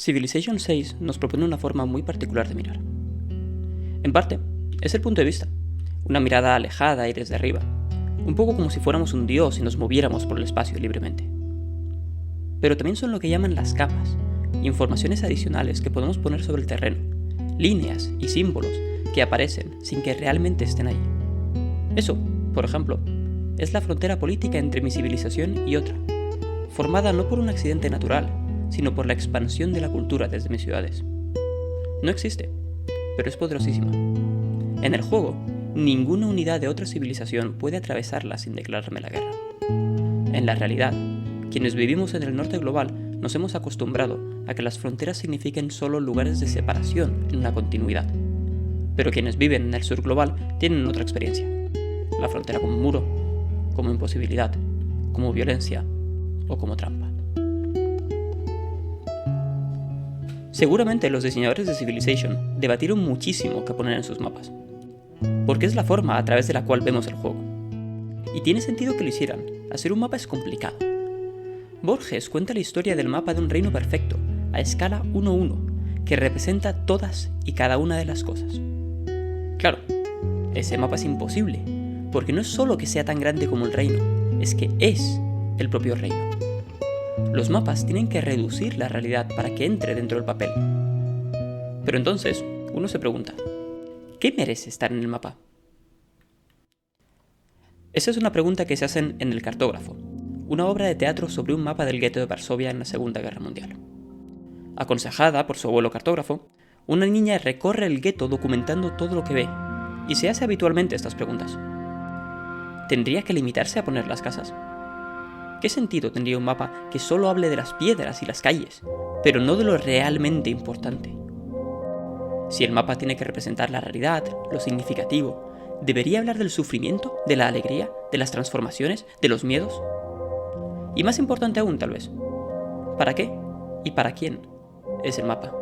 Civilization VI nos propone una forma muy particular de mirar. En parte, es el punto de vista, una mirada alejada y desde arriba, un poco como si fuéramos un dios y nos moviéramos por el espacio libremente. Pero también son lo que llaman las capas, informaciones adicionales que podemos poner sobre el terreno, líneas y símbolos que aparecen sin que realmente estén ahí. Eso, por ejemplo, es la frontera política entre mi civilización y otra, formada no por un accidente natural, sino por la expansión de la cultura desde mis ciudades. No existe, pero es poderosísima. En el juego, ninguna unidad de otra civilización puede atravesarla sin declararme la guerra. En la realidad, quienes vivimos en el norte global nos hemos acostumbrado a que las fronteras signifiquen solo lugares de separación en una continuidad. Pero quienes viven en el sur global tienen otra experiencia. La frontera como muro, como imposibilidad, como violencia o como trampa. Seguramente los diseñadores de Civilization debatieron muchísimo qué poner en sus mapas, porque es la forma a través de la cual vemos el juego. Y tiene sentido que lo hicieran, hacer un mapa es complicado. Borges cuenta la historia del mapa de un reino perfecto, a escala 1:1, que representa todas y cada una de las cosas. Claro, ese mapa es imposible, porque no es solo que sea tan grande como el reino, es que es el propio reino. Los mapas tienen que reducir la realidad para que entre dentro del papel. Pero entonces, uno se pregunta, ¿qué merece estar en el mapa? Esa es una pregunta que se hacen en El Cartógrafo, una obra de teatro sobre un mapa del gueto de Varsovia en la Segunda Guerra Mundial. Aconsejada por su abuelo cartógrafo, una niña recorre el gueto documentando todo lo que ve, y se hace habitualmente estas preguntas. ¿Tendría que limitarse a poner las casas? ¿Qué sentido tendría un mapa que solo hable de las piedras y las calles, pero no de lo realmente importante? Si el mapa tiene que representar la realidad, lo significativo, ¿debería hablar del sufrimiento, de la alegría, de las transformaciones, de los miedos? Y más importante aún, tal vez, ¿para qué y para quién es el mapa?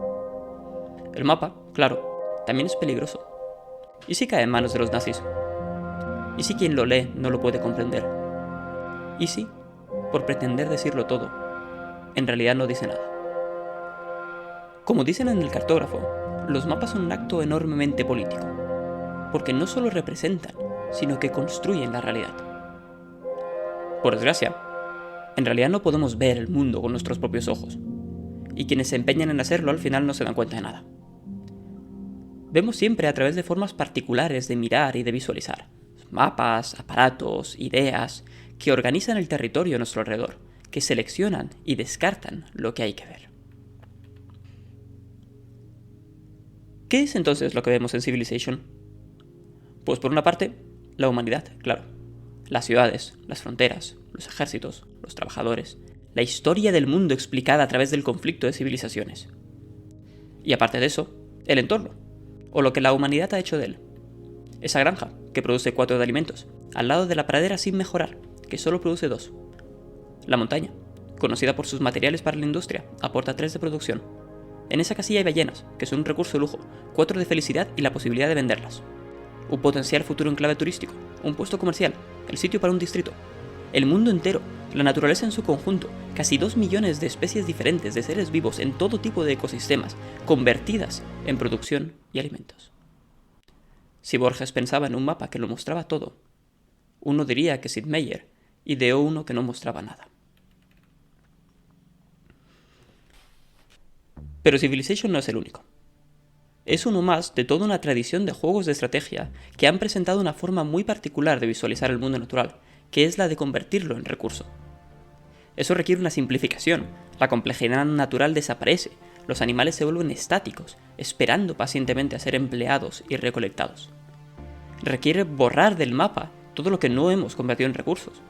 El mapa, claro, también es peligroso. ¿Y si cae en manos de los nazis? ¿Y si quien lo lee no lo puede comprender? ¿Y si, por pretender decirlo todo, en realidad no dice nada? Como dicen en El Cartógrafo, los mapas son un acto enormemente político, porque no solo representan, sino que construyen la realidad. Por desgracia, en realidad no podemos ver el mundo con nuestros propios ojos, y quienes se empeñan en hacerlo al final no se dan cuenta de nada. Vemos siempre a través de formas particulares de mirar y de visualizar, mapas, aparatos, ideas, que organizan el territorio a nuestro alrededor, que seleccionan y descartan lo que hay que ver. ¿Qué es entonces lo que vemos en Civilization? Pues por una parte, la humanidad, claro. Las ciudades, las fronteras, los ejércitos, los trabajadores, la historia del mundo explicada a través del conflicto de civilizaciones. Y aparte de eso, el entorno, o lo que la humanidad ha hecho de él. Esa granja, que produce 4 de alimentos, al lado de la pradera sin mejorar, que solo produce 2. La montaña, conocida por sus materiales para la industria, aporta 3 de producción. En esa casilla hay ballenas, que son un recurso de lujo, 4 de felicidad y la posibilidad de venderlas. Un potencial futuro enclave turístico, un puesto comercial, el sitio para un distrito. El mundo entero, la naturaleza en su conjunto, casi 2 millones de especies diferentes de seres vivos en todo tipo de ecosistemas, convertidas en producción y alimentos. Si Borges pensaba en un mapa que lo mostraba todo, uno diría que Sid Meier ideó uno que no mostraba nada. Pero Civilization no es el único. Es uno más de toda una tradición de juegos de estrategia que han presentado una forma muy particular de visualizar el mundo natural, que es la de convertirlo en recurso. Eso requiere una simplificación, la complejidad natural desaparece, los animales se vuelven estáticos, esperando pacientemente a ser empleados y recolectados. Requiere borrar del mapa todo lo que no hemos convertido en recursos,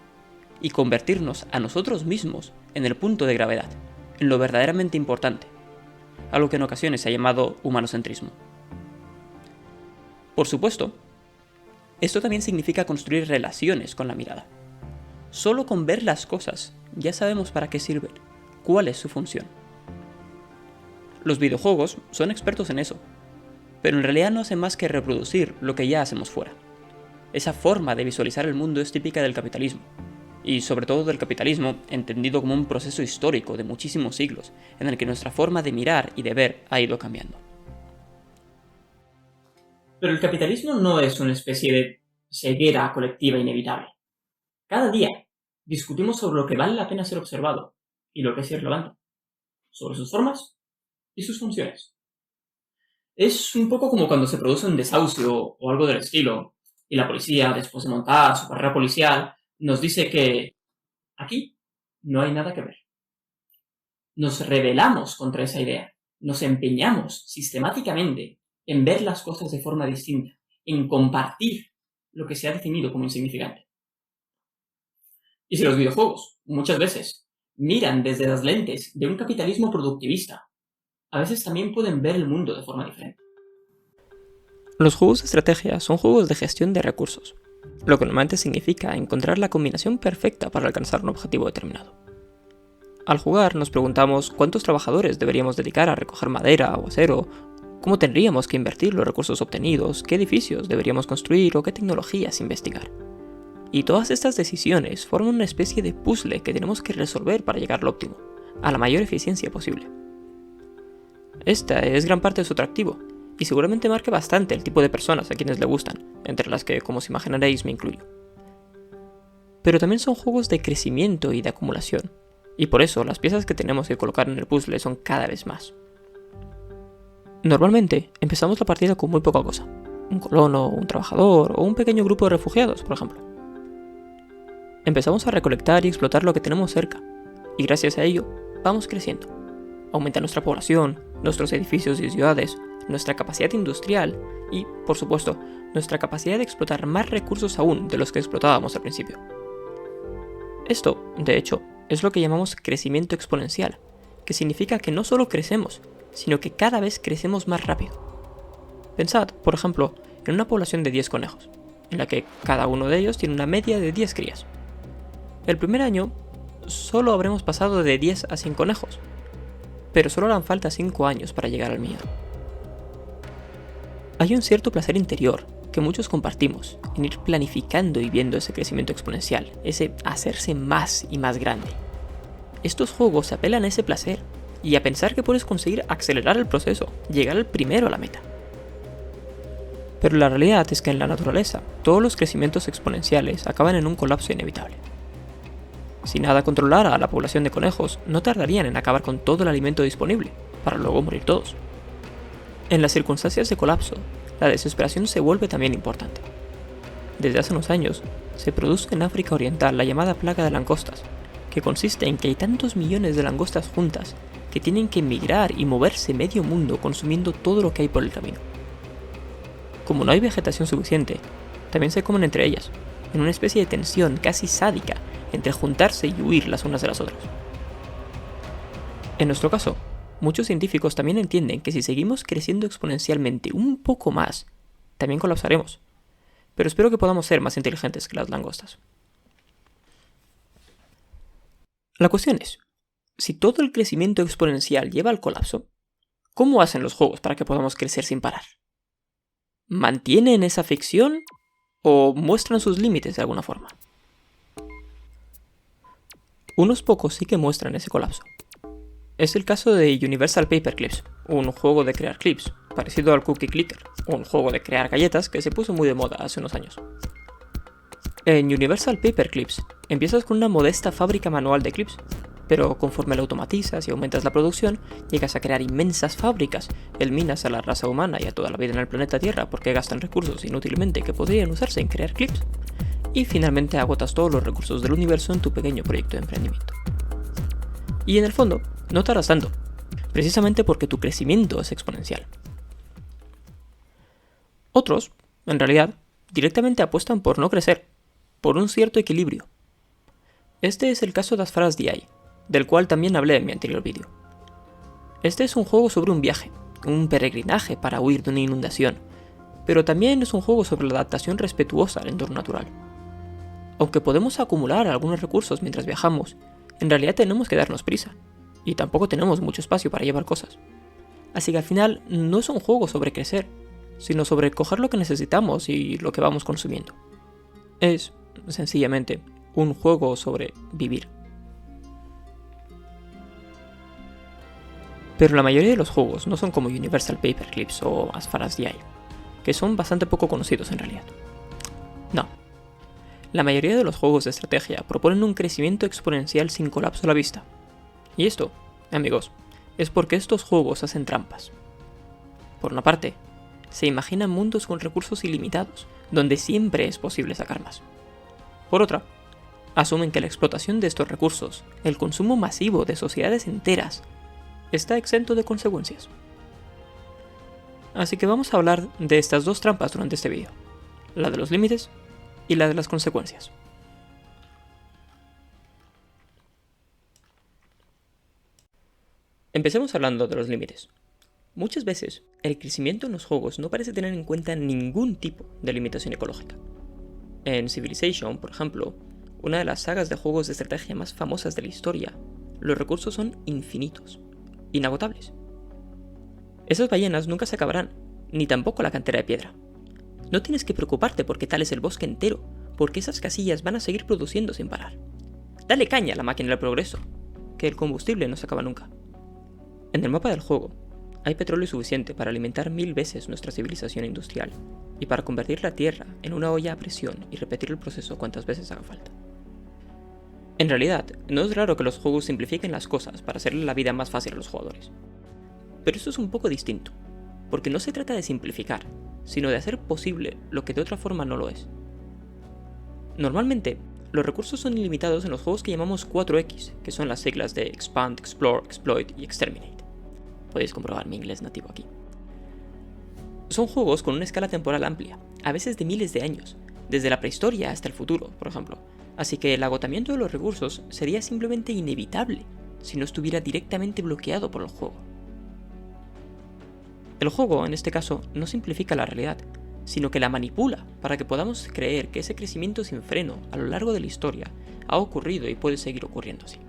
y convertirnos a nosotros mismos en el punto de gravedad, en lo verdaderamente importante, algo que en ocasiones se ha llamado humanocentrismo. Por supuesto, esto también significa construir relaciones con la mirada. Solo con ver las cosas ya sabemos para qué sirven, cuál es su función. Los videojuegos son expertos en eso, pero en realidad no hacen más que reproducir lo que ya hacemos fuera. Esa forma de visualizar el mundo es típica del capitalismo. y sobre todo del capitalismo, entendido como un proceso histórico de muchísimos siglos, en el que nuestra forma de mirar y de ver ha ido cambiando. Pero el capitalismo no es una especie de ceguera colectiva inevitable. Cada día discutimos sobre lo que vale la pena ser observado y lo que es irrelevante, sobre sus formas y sus funciones. Es un poco como cuando se produce un desahucio o algo del estilo, y la policía, después de montar su carrera policial, nos dice que aquí no hay nada que ver. Nos rebelamos contra esa idea, nos empeñamos sistemáticamente en ver las cosas de forma distinta, en compartir lo que se ha definido como insignificante. Y si los videojuegos, muchas veces, miran desde las lentes de un capitalismo productivista, a veces también pueden ver el mundo de forma diferente. Los juegos de estrategia son juegos de gestión de recursos, lo que normalmente significa encontrar la combinación perfecta para alcanzar un objetivo determinado. Al jugar nos preguntamos cuántos trabajadores deberíamos dedicar a recoger madera o acero, cómo tendríamos que invertir los recursos obtenidos, qué edificios deberíamos construir o qué tecnologías investigar. Y todas estas decisiones forman una especie de puzzle que tenemos que resolver para llegar al óptimo, a la mayor eficiencia posible. Esta es gran parte de su atractivo, y seguramente marque bastante el tipo de personas a quienes le gustan, entre las que, como os imaginaréis, me incluyo. Pero también son juegos de crecimiento y de acumulación, y por eso las piezas que tenemos que colocar en el puzzle son cada vez más. Normalmente empezamos la partida con muy poca cosa, un colono, un trabajador o un pequeño grupo de refugiados, por ejemplo. Empezamos a recolectar y explotar lo que tenemos cerca, y gracias a ello vamos creciendo. Aumenta nuestra población, nuestros edificios y ciudades, nuestra capacidad industrial y, por supuesto, nuestra capacidad de explotar más recursos aún de los que explotábamos al principio. Esto, de hecho, es lo que llamamos crecimiento exponencial, que significa que no solo crecemos, sino que cada vez crecemos más rápido. Pensad, por ejemplo, en una población de 10 conejos, en la que cada uno de ellos tiene una media de 10 crías. El primer año solo habremos pasado de 10 a 100 conejos, pero solo harán falta 5 años para llegar al mío. Hay un cierto placer interior que muchos compartimos en ir planificando y viendo ese crecimiento exponencial, ese hacerse más y más grande. Estos juegos apelan a ese placer y a pensar que puedes conseguir acelerar el proceso, llegar al primero a la meta. Pero la realidad es que en la naturaleza, todos los crecimientos exponenciales acaban en un colapso inevitable. Si nada controlara a la población de conejos, no tardarían en acabar con todo el alimento disponible, para luego morir todos. En las circunstancias de colapso, la desesperación se vuelve también importante. Desde hace unos años, se produce en África Oriental la llamada plaga de langostas, que consiste en que hay tantos millones de langostas juntas que tienen que migrar y moverse medio mundo consumiendo todo lo que hay por el camino. Como no hay vegetación suficiente, también se comen entre ellas, en una especie de tensión casi sádica entre juntarse y huir las unas de las otras. En nuestro caso, muchos científicos también entienden que si seguimos creciendo exponencialmente un poco más, también colapsaremos. Pero espero que podamos ser más inteligentes que las langostas. La cuestión es, si todo el crecimiento exponencial lleva al colapso, ¿cómo hacen los juegos para que podamos crecer sin parar? ¿Mantienen esa ficción o muestran sus límites de alguna forma? Unos pocos sí que muestran ese colapso. Es el caso de Universal Paperclips, un juego de crear clips, parecido al Cookie Clicker, un juego de crear galletas que se puso muy de moda hace unos años. En Universal Paperclips empiezas con una modesta fábrica manual de clips, pero conforme la automatizas y aumentas la producción, llegas a crear inmensas fábricas, eliminas a la raza humana y a toda la vida en el planeta Tierra porque gastan recursos inútilmente que podrían usarse en crear clips, y finalmente agotas todos los recursos del universo en tu pequeño proyecto de emprendimiento. Y en el fondo, no tardas tanto, precisamente porque tu crecimiento es exponencial. Otros, en realidad, directamente apuestan por no crecer, por un cierto equilibrio. Este es el caso de As Far As the Eye, del cual también hablé en mi anterior vídeo. Este es un juego sobre un viaje, un peregrinaje para huir de una inundación, pero también es un juego sobre la adaptación respetuosa al entorno natural. Aunque podemos acumular algunos recursos mientras viajamos, en realidad tenemos que darnos prisa, y tampoco tenemos mucho espacio para llevar cosas. Así que al final no es un juego sobre crecer, sino sobre coger lo que necesitamos y lo que vamos consumiendo. Es, sencillamente, un juego sobre vivir. Pero la mayoría de los juegos no son como Universal Paperclips o As Far As the Eye, que son bastante poco conocidos en realidad. No. La mayoría de los juegos de estrategia proponen un crecimiento exponencial sin colapso a la vista. Y esto, amigos, es porque estos juegos hacen trampas. Por una parte, se imaginan mundos con recursos ilimitados, donde siempre es posible sacar más. Por otra, asumen que la explotación de estos recursos, el consumo masivo de sociedades enteras, está exento de consecuencias. Así que vamos a hablar de estas dos trampas durante este vídeo, la de los límites y la de las consecuencias. Empecemos hablando de los límites. Muchas veces, el crecimiento en los juegos no parece tener en cuenta ningún tipo de limitación ecológica. En Civilization, por ejemplo, una de las sagas de juegos de estrategia más famosas de la historia, los recursos son infinitos, inagotables. Esas ballenas nunca se acabarán, ni tampoco la cantera de piedra. No tienes que preocuparte porque tal es el bosque entero, porque esas casillas van a seguir produciendo sin parar. Dale caña a la máquina del progreso, que el combustible no se acaba nunca. En el mapa del juego, hay petróleo suficiente para alimentar 1000 veces nuestra civilización industrial, y para convertir la Tierra en una olla a presión y repetir el proceso cuantas veces haga falta. En realidad, no es raro que los juegos simplifiquen las cosas para hacerle la vida más fácil a los jugadores. Pero esto es un poco distinto, porque no se trata de simplificar, sino de hacer posible lo que de otra forma no lo es. Normalmente, los recursos son ilimitados en los juegos que llamamos 4X, que son las siglas de Expand, Explore, Exploit y Exterminate. Podéis comprobar mi inglés nativo aquí. Son juegos con una escala temporal amplia, a veces de miles de años, desde la prehistoria hasta el futuro, por ejemplo, así que el agotamiento de los recursos sería simplemente inevitable si no estuviera directamente bloqueado por el juego. El juego, en este caso, no simplifica la realidad, sino que la manipula para que podamos creer que ese crecimiento sin freno a lo largo de la historia ha ocurrido y puede seguir ocurriendo así.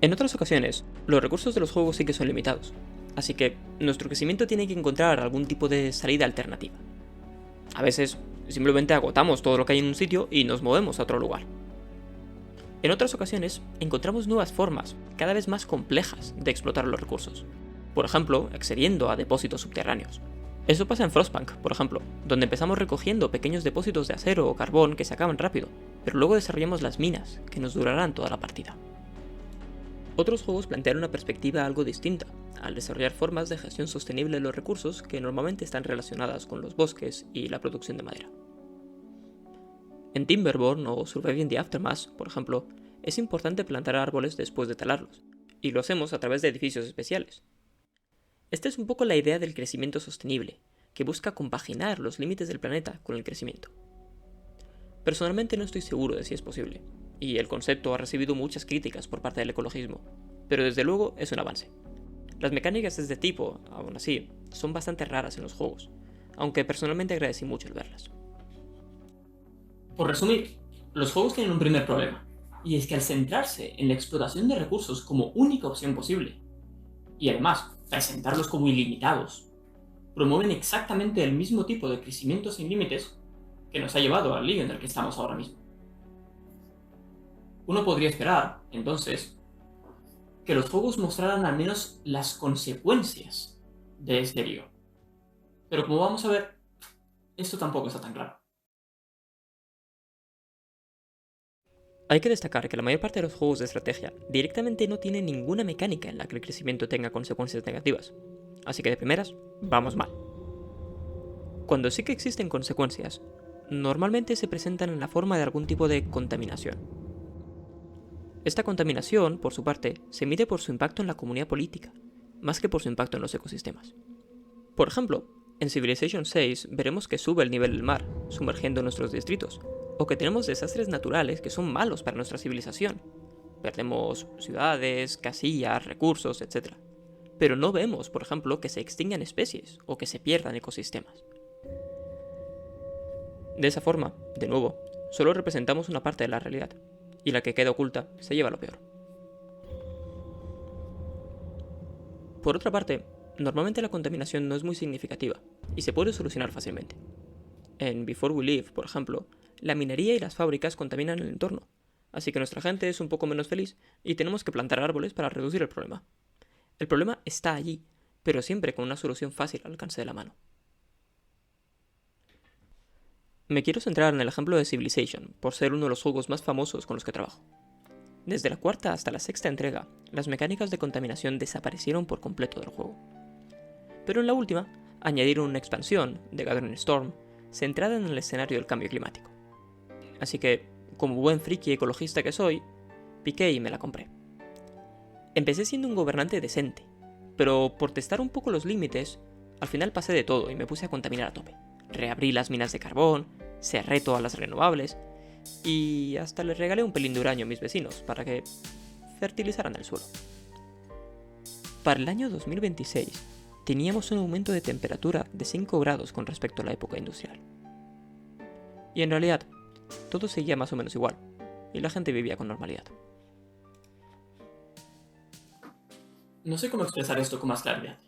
En otras ocasiones, los recursos de los juegos sí que son limitados, así que nuestro crecimiento tiene que encontrar algún tipo de salida alternativa. A veces, simplemente agotamos todo lo que hay en un sitio y nos movemos a otro lugar. En otras ocasiones, encontramos nuevas formas, cada vez más complejas, de explotar los recursos. Por ejemplo, accediendo a depósitos subterráneos. Eso pasa en Frostpunk, por ejemplo, donde empezamos recogiendo pequeños depósitos de acero o carbón que se acaban rápido, pero luego desarrollamos las minas, que nos durarán toda la partida. Otros juegos plantean una perspectiva algo distinta, al desarrollar formas de gestión sostenible de los recursos que normalmente están relacionadas con los bosques y la producción de madera. En Timberborn o Surviving the Aftermath, por ejemplo, es importante plantar árboles después de talarlos, y lo hacemos a través de edificios especiales. Esta es un poco la idea del crecimiento sostenible, que busca compaginar los límites del planeta con el crecimiento. Personalmente no estoy seguro de si es posible, y el concepto ha recibido muchas críticas por parte del ecologismo, pero desde luego es un avance. Las mecánicas de este tipo, aún así, son bastante raras en los juegos, aunque personalmente agradecí mucho el verlas. Por resumir, los juegos tienen un primer problema, y es que al centrarse en la explotación de recursos como única opción posible, y además presentarlos como ilimitados, promueven exactamente el mismo tipo de crecimiento sin límites que nos ha llevado al lío en el que estamos ahora mismo. Uno podría esperar, entonces, que los juegos mostraran al menos las consecuencias de este lío. Pero como vamos a ver, esto tampoco está tan claro. Hay que destacar que la mayor parte de los juegos de estrategia directamente no tienen ninguna mecánica en la que el crecimiento tenga consecuencias negativas, así que de primeras, vamos mal. Cuando sí que existen consecuencias, normalmente se presentan en la forma de algún tipo de contaminación. Esta contaminación, por su parte, se mide por su impacto en la comunidad política, más que por su impacto en los ecosistemas. Por ejemplo, en Civilization 6 veremos que sube el nivel del mar, sumergiendo nuestros distritos, o que tenemos desastres naturales que son malos para nuestra civilización. Perdemos ciudades, casillas, recursos, etc. Pero no vemos, por ejemplo, que se extingan especies o que se pierdan ecosistemas. De esa forma, de nuevo, solo representamos una parte de la realidad, y la que queda oculta se lleva lo peor. Por otra parte, normalmente la contaminación no es muy significativa, y se puede solucionar fácilmente. En Before We Leave, por ejemplo, la minería y las fábricas contaminan el entorno, así que nuestra gente es un poco menos feliz y tenemos que plantar árboles para reducir el problema. El problema está allí, pero siempre con una solución fácil al alcance de la mano. Me quiero centrar en el ejemplo de Civilization, por ser uno de los juegos más famosos con los que trabajo. Desde la cuarta hasta la sexta entrega, las mecánicas de contaminación desaparecieron por completo del juego. Pero en la última, añadieron una expansión, The Gathering Storm, centrada en el escenario del cambio climático. Así que, como buen friki ecologista que soy, piqué y me la compré. Empecé siendo un gobernante decente, pero por testar un poco los límites, al final pasé de todo y me puse a contaminar a tope. Reabrí las minas de carbón, cerré todas las renovables y hasta les regalé un pelín de uranio a mis vecinos para que fertilizaran el suelo. Para el año 2026 teníamos un aumento de temperatura de 5 grados con respecto a la época industrial. Y en realidad, todo seguía más o menos igual, y la gente vivía con normalidad. No sé cómo expresar esto con más claridad,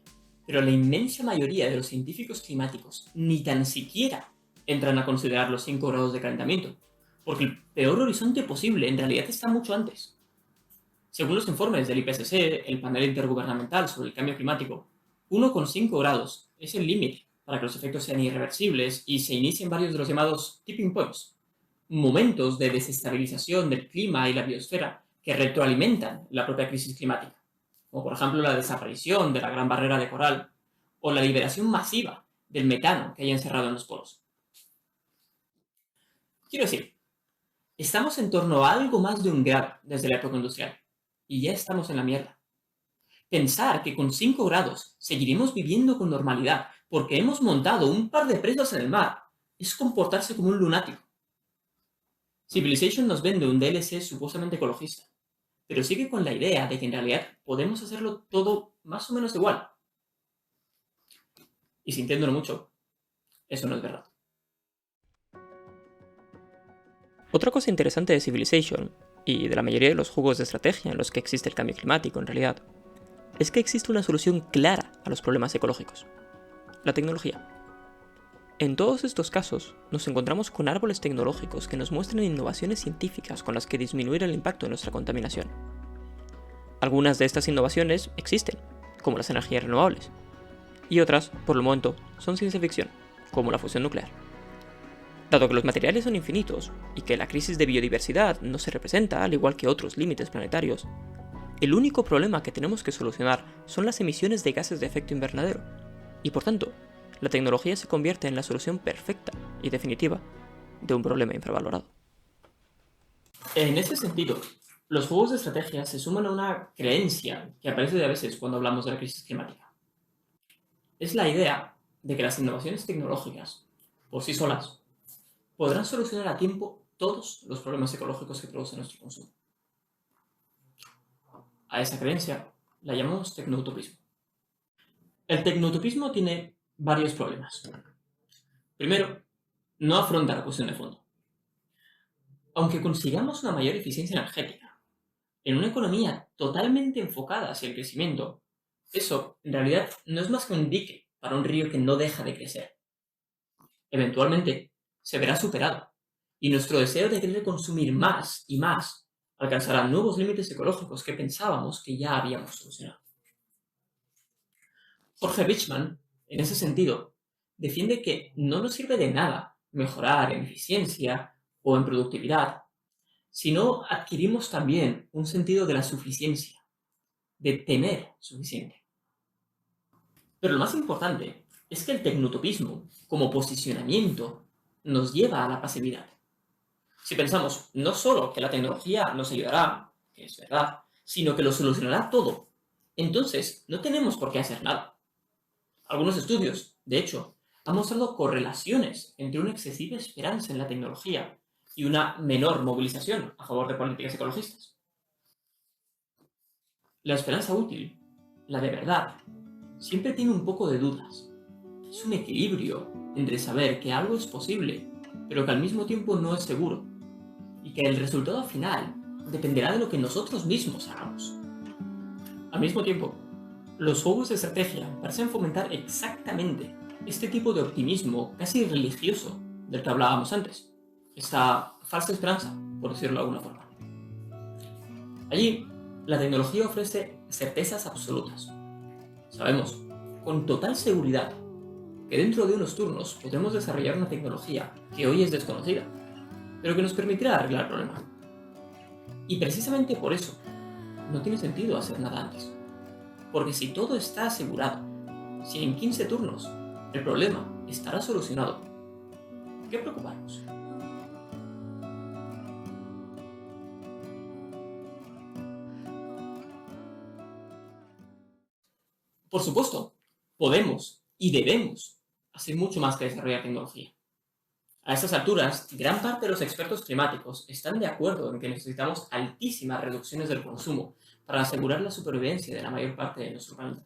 pero la inmensa mayoría de los científicos climáticos ni tan siquiera entran a considerar los 5 grados de calentamiento, porque el peor horizonte posible en realidad está mucho antes. Según los informes del IPCC, el panel intergubernamental sobre el cambio climático, 1,5 grados es el límite para que los efectos sean irreversibles y se inicien varios de los llamados tipping points, momentos de desestabilización del clima y la biosfera que retroalimentan la propia crisis climática, como por ejemplo la desaparición de la gran barrera de coral o la liberación masiva del metano que hay encerrado en los polos. Quiero decir, estamos en torno a algo más de 1 grado desde la época industrial, y ya estamos en la mierda. Pensar que con 5 grados seguiremos viviendo con normalidad porque hemos montado un par de presas en el mar es comportarse como un lunático. Civilization nos vende un DLC supuestamente ecologista, pero sigue con la idea de que en realidad podemos hacerlo todo más o menos igual. Y sintiéndolo mucho, eso no es verdad. Otra cosa interesante de Civilization, y de la mayoría de los juegos de estrategia en los que existe el cambio climático en realidad, es que existe una solución clara a los problemas ecológicos: la tecnología. En todos estos casos, nos encontramos con árboles tecnológicos que nos muestran innovaciones científicas con las que disminuir el impacto de nuestra contaminación. Algunas de estas innovaciones existen, como las energías renovables, y otras, por el momento, son ciencia ficción, como la fusión nuclear. Dado que los materiales son infinitos y que la crisis de biodiversidad no se representa al igual que otros límites planetarios, el único problema que tenemos que solucionar son las emisiones de gases de efecto invernadero, y por tanto, la tecnología se convierte en la solución perfecta y definitiva de un problema infravalorado. En ese sentido, los juegos de estrategia se suman a una creencia que aparece a veces cuando hablamos de la crisis climática. Es la idea de que las innovaciones tecnológicas, por sí solas, podrán solucionar a tiempo todos los problemas ecológicos que produce nuestro consumo. A esa creencia la llamamos tecnoutopismo. El tecnoutopismo tiene varios problemas. Primero, no afronta la cuestión de fondo. Aunque consigamos una mayor eficiencia energética, en una economía totalmente enfocada hacia el crecimiento, eso en realidad no es más que un dique para un río que no deja de crecer. Eventualmente, se verá superado, y nuestro deseo de querer consumir más y más alcanzará nuevos límites ecológicos que pensábamos que ya habíamos solucionado. Jorge Richman, en ese sentido, defiende que no nos sirve de nada mejorar en eficiencia o en productividad si no adquirimos también un sentido de la suficiencia, de tener suficiente. Pero lo más importante es que el tecnutopismo, como posicionamiento, nos lleva a la pasividad. Si pensamos no solo que la tecnología nos ayudará, que es verdad, sino que lo solucionará todo, entonces no tenemos por qué hacer nada. Algunos estudios, de hecho, han mostrado correlaciones entre una excesiva esperanza en la tecnología y una menor movilización a favor de políticas ecologistas. La esperanza útil, la de verdad, siempre tiene un poco de dudas. Es un equilibrio entre saber que algo es posible, pero que al mismo tiempo no es seguro, y que el resultado final dependerá de lo que nosotros mismos hagamos. Al mismo tiempo, los juegos de estrategia parecen fomentar exactamente este tipo de optimismo casi religioso del que hablábamos antes. esta falsa esperanza, por decirlo de alguna forma. Allí, la tecnología ofrece certezas absolutas. Sabemos, con total seguridad, que dentro de unos turnos podremos desarrollar una tecnología que hoy es desconocida, pero que nos permitirá arreglar el problema. Y precisamente por eso, no tiene sentido hacer nada antes. Porque si todo está asegurado, si en 15 turnos el problema estará solucionado, ¿qué preocuparnos? Por supuesto, podemos y debemos hacer mucho más que desarrollar tecnología. A estas alturas, gran parte de los expertos climáticos están de acuerdo en que necesitamos altísimas reducciones del consumo para asegurar la supervivencia de la mayor parte de nuestro planeta.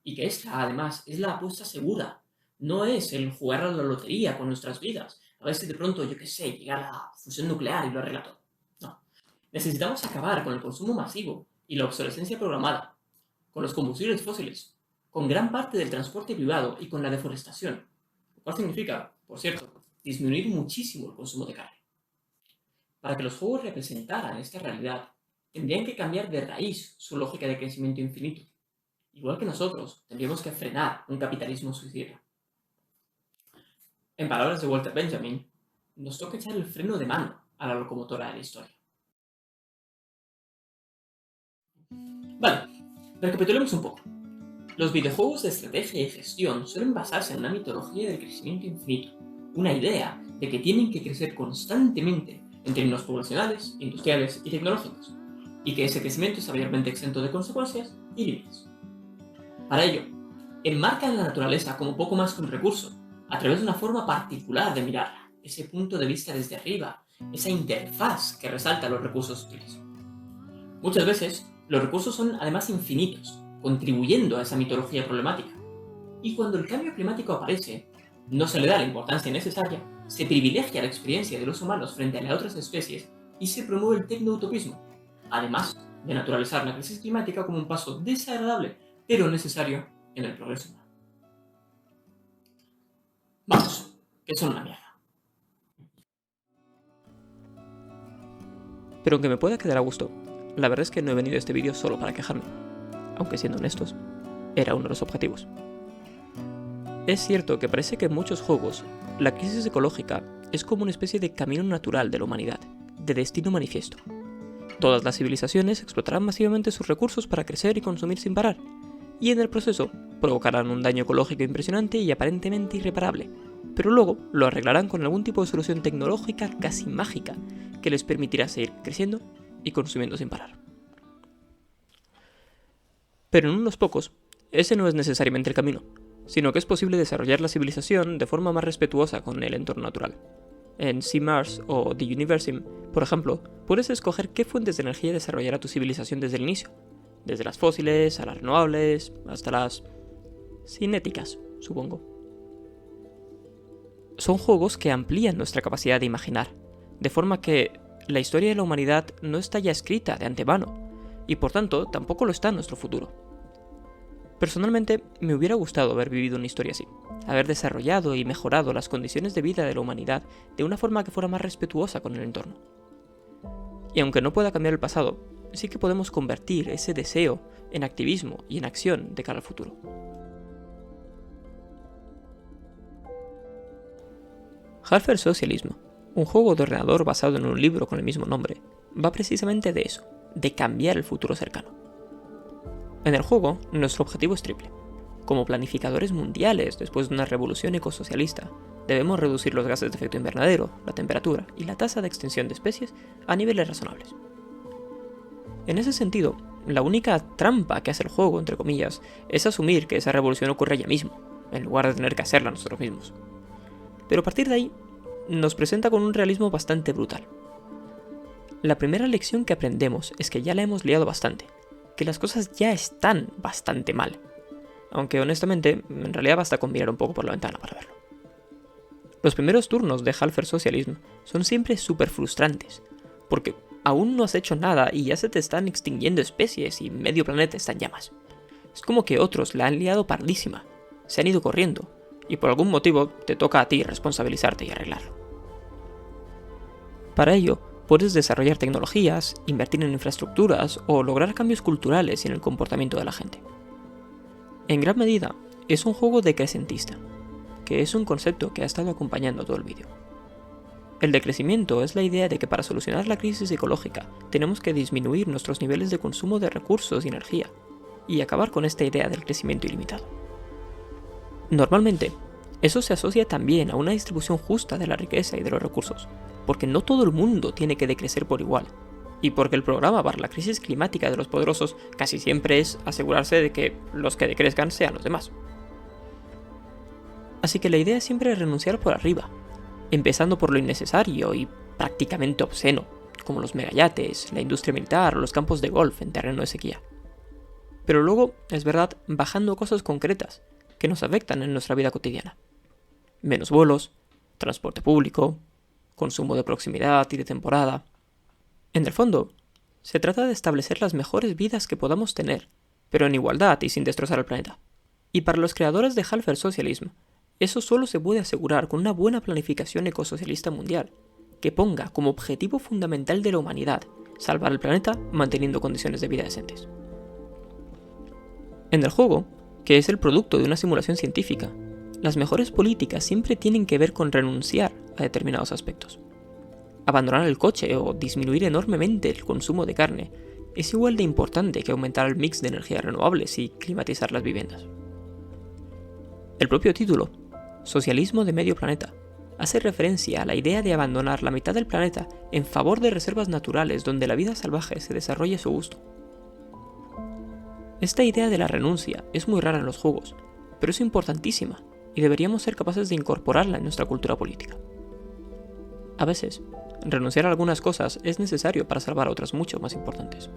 Y que esta, además, es la apuesta segura. No es el jugar a la lotería con nuestras vidas. A ver si de pronto, yo qué sé, llega la fusión nuclear y lo arregla todo. No. Necesitamos acabar con el consumo masivo y la obsolescencia programada, con los combustibles fósiles, con gran parte del transporte privado y con la deforestación. Lo cual significa, por cierto, disminuir muchísimo el consumo de carne. Para que los juegos representaran esta realidad, tendrían que cambiar de raíz su lógica de crecimiento infinito. Igual que nosotros, tendríamos que frenar un capitalismo suicida. En palabras de Walter Benjamin, nos toca echar el freno de mano a la locomotora de la historia. Vale, recapitulemos un poco. Los videojuegos de estrategia y gestión suelen basarse en una mitología del crecimiento infinito, una idea de que tienen que crecer constantemente en términos poblacionales, industriales y tecnológicos, y que ese crecimiento es mayormente exento de consecuencias y límites. Para ello, enmarcan la naturaleza como poco más que un recurso, a través de una forma particular de mirarla, ese punto de vista desde arriba, esa interfaz que resalta los recursos útiles. Muchas veces, los recursos son además infinitos, contribuyendo a esa mitología problemática. Y cuando el cambio climático aparece, no se le da la importancia necesaria, se privilegia la experiencia de los humanos frente a las otras especies y se promueve el tecnoutopismo, además de naturalizar la crisis climática como un paso desagradable, pero necesario en el progreso humano. Vamos, que son una mierda. Pero aunque me pueda quedar a gusto, la verdad es que no he venido a este vídeo solo para quejarme, aunque siendo honestos, era uno de los objetivos. Es cierto que parece que en muchos juegos, la crisis ecológica es como una especie de camino natural de la humanidad, de destino manifiesto. Todas las civilizaciones explotarán masivamente sus recursos para crecer y consumir sin parar, y en el proceso provocarán un daño ecológico impresionante y aparentemente irreparable, pero luego lo arreglarán con algún tipo de solución tecnológica casi mágica que les permitirá seguir creciendo y consumiendo sin parar. Pero en unos pocos, ese no es necesariamente el camino, sino que es posible desarrollar la civilización de forma más respetuosa con el entorno natural. En SeaMars o The Universim, por ejemplo, puedes escoger qué fuentes de energía desarrollará tu civilización desde el inicio, desde las fósiles a las renovables, hasta las cinéticas, supongo. Son juegos que amplían nuestra capacidad de imaginar, de forma que la historia de la humanidad no está ya escrita de antemano, y por tanto tampoco lo está en nuestro futuro. Personalmente, me hubiera gustado haber vivido una historia así, haber desarrollado y mejorado las condiciones de vida de la humanidad de una forma que fuera más respetuosa con el entorno. Y aunque no pueda cambiar el pasado, sí que podemos convertir ese deseo en activismo y en acción de cara al futuro. Half-Life Socialism, un juego de ordenador basado en un libro con el mismo nombre, va precisamente de eso, de cambiar el futuro cercano. En el juego, nuestro objetivo es triple. Como planificadores mundiales después de una revolución ecosocialista, debemos reducir los gases de efecto invernadero, la temperatura y la tasa de extinción de especies a niveles razonables. En ese sentido, la única trampa que hace el juego, entre comillas, es asumir que esa revolución ocurre ya mismo, en lugar de tener que hacerla nosotros mismos. Pero a partir de ahí, nos presenta con un realismo bastante brutal. La primera lección que aprendemos es que ya la hemos liado bastante, que las cosas ya están bastante mal. Aunque honestamente, en realidad basta con mirar un poco por la ventana para verlo. Los primeros turnos de Half-Life Socialism son siempre súper frustrantes, porque aún no has hecho nada y ya se te están extinguiendo especies y medio planeta está en llamas. Es como que otros la han liado pardísima, se han ido corriendo, y por algún motivo te toca a ti responsabilizarte y arreglarlo. Para ello, puedes desarrollar tecnologías, invertir en infraestructuras o lograr cambios culturales en el comportamiento de la gente. En gran medida, es un juego decrecentista, que es un concepto que ha estado acompañando todo el vídeo. El decrecimiento es la idea de que para solucionar la crisis ecológica tenemos que disminuir nuestros niveles de consumo de recursos y energía, y acabar con esta idea del crecimiento ilimitado. Normalmente, eso se asocia también a una distribución justa de la riqueza y de los recursos, porque no todo el mundo tiene que decrecer por igual, y porque el programa para la crisis climática de los poderosos casi siempre es asegurarse de que los que decrezcan sean los demás. Así que la idea es siempre renunciar por arriba, empezando por lo innecesario y prácticamente obsceno, como los megayates, la industria militar o los campos de golf en terreno de sequía. Pero luego, es verdad, bajando cosas concretas que nos afectan en nuestra vida cotidiana. Menos vuelos, transporte público, consumo de proximidad y de temporada. En el fondo, se trata de establecer las mejores vidas que podamos tener, pero en igualdad y sin destrozar el planeta. Y para los creadores de Half-Life Socialism, eso solo se puede asegurar con una buena planificación ecosocialista mundial, que ponga como objetivo fundamental de la humanidad salvar el planeta manteniendo condiciones de vida decentes. En el juego, que es el producto de una simulación científica, las mejores políticas siempre tienen que ver con renunciar a determinados aspectos. Abandonar el coche o disminuir enormemente el consumo de carne es igual de importante que aumentar el mix de energías renovables y climatizar las viviendas. El propio título, Socialismo de Medio Planeta, hace referencia a la idea de abandonar la mitad del planeta en favor de reservas naturales donde la vida salvaje se desarrolle a su gusto. Esta idea de la renuncia es muy rara en los juegos, pero es importantísima y deberíamos ser capaces de incorporarla en nuestra cultura política. A veces, renunciar a algunas cosas es necesario para salvar a otras mucho más importantes.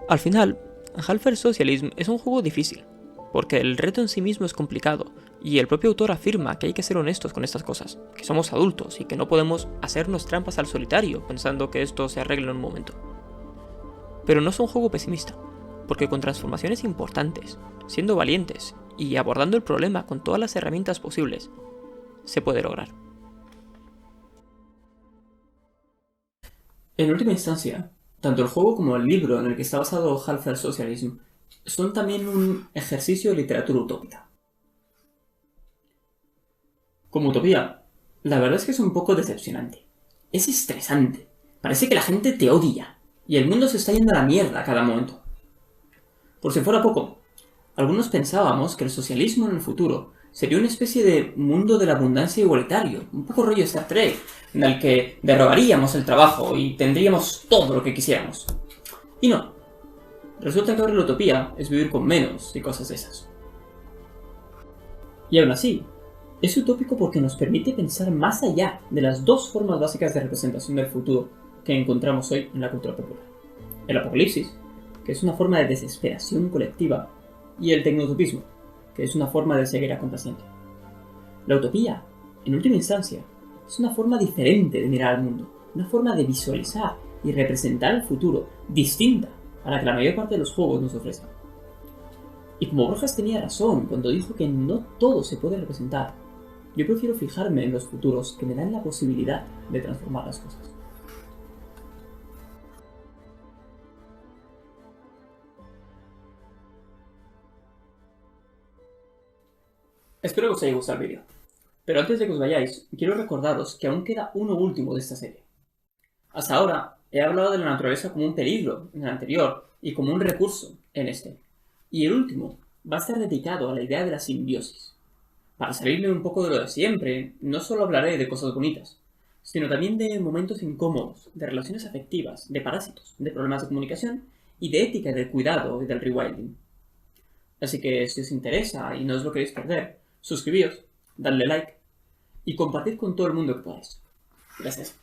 Al final, Half-Life Socialism es un juego difícil, porque el reto en sí mismo es complicado, y el propio autor afirma que hay que ser honestos con estas cosas, que somos adultos y que no podemos hacernos trampas al solitario pensando que esto se arregla en un momento. Pero no es un juego pesimista, porque con transformaciones importantes, siendo valientes y abordando el problema con todas las herramientas posibles, se puede lograr. En última instancia, tanto el juego como el libro en el que está basado Half-Life Socialism son también un ejercicio de literatura utópica. Como utopía, la verdad es que es un poco decepcionante. Es estresante. Parece que la gente te odia y el mundo se está yendo a la mierda a cada momento. Por si fuera poco, algunos pensábamos que el socialismo en el futuro sería una especie de mundo de la abundancia igualitario, un poco rollo Star Trek, en el que derogaríamos el trabajo y tendríamos todo lo que quisiéramos. Y no. Resulta que ahora la utopía es vivir con menos y cosas de esas. Y aún así, es utópico porque nos permite pensar más allá de las dos formas básicas de representación del futuro que encontramos hoy en la cultura popular. El apocalipsis, que es una forma de desesperación colectiva, y el tecnotopismo, que es una forma de ceguera complaciente. La utopía, en última instancia, es una forma diferente de mirar al mundo, una forma de visualizar y representar el futuro distinta a la que la mayor parte de los juegos nos ofrecen. Y como Borges tenía razón cuando dijo que no todo se puede representar, yo prefiero fijarme en los futuros que me dan la posibilidad de transformar las cosas. Espero que os haya gustado el vídeo, pero antes de que os vayáis, quiero recordaros que aún queda uno último de esta serie. Hasta ahora he hablado de la naturaleza como un peligro en el anterior y como un recurso en este, y el último va a estar dedicado a la idea de la simbiosis. Para salirme un poco de lo de siempre, no solo hablaré de cosas bonitas, sino también de momentos incómodos, de relaciones afectivas, de parásitos, de problemas de comunicación y de ética del cuidado y del rewilding. Así que si os interesa y no os lo queréis perder, suscribíos, dadle like y compartid con todo el mundo que podáis. Gracias.